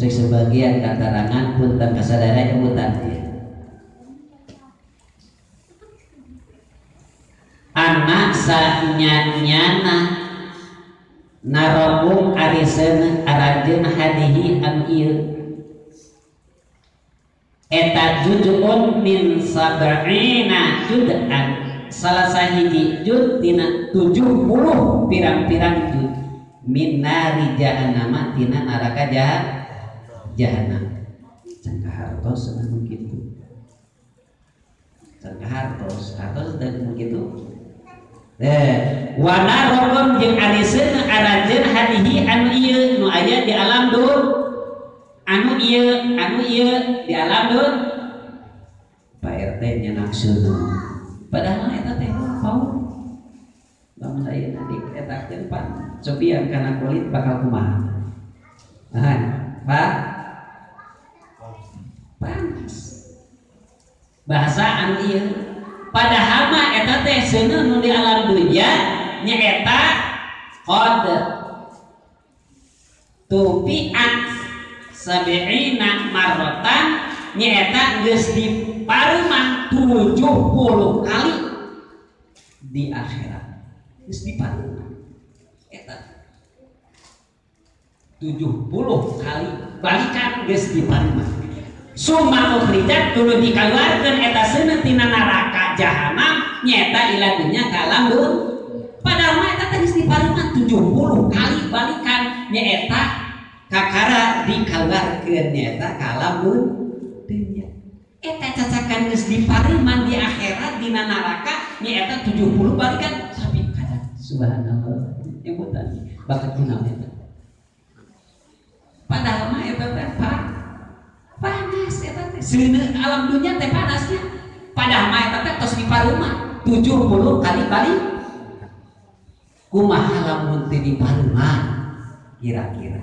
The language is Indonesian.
cek sebagian keterangan punten kasadaya nyebutan anak sanyanyana narobung ariseun arajeun hadihi anu ieu eta juz'un min sab'ina juz'an salah sahiji juz tina 70 pirang-pirang juz min nari jahannam tina neraka jahannam can kahartos anu kitu can kahartos dan begitu wana rokom jeung ariseun arajeun hadihi anu ieu nu aya di alam dur anu ieu di alam dur Pak RT nya nakseun padahal eta teh mau lamun aya tadi eta teh pan cobian kana kulit bakal kumaha Pak panas bahasa anu ieu padahal mah eta teh seuneun nu di alam dunya nyaeta qad tufi'at sabi'ina marratan nyaeta geus dipareumah 70 kali di akhirat geus dipareumah eta 70 kali balikan geus dipareumah summa ukhrijat tuluy dikaluarkeun eta seuneun tina neraka jahanam nyaeta ila dunya ka alam dur padahal mah eta teh geus dipareumah 70 kali balikan nyaeta kakara dikaluarkeun nyaeta ka alam dur dunya eta cacakan geus dipareumah di akhirat dina neraka nyaeta 70 balikan tapi kada subhanallah nyebutan bakat kunaon eta padahal mah eta teh panas eta teh seuneun alam dunya teh panasnya padahal mah eta teh tos dipareumah 70 kali balik kumaha lamun teu dipareumah kira-kira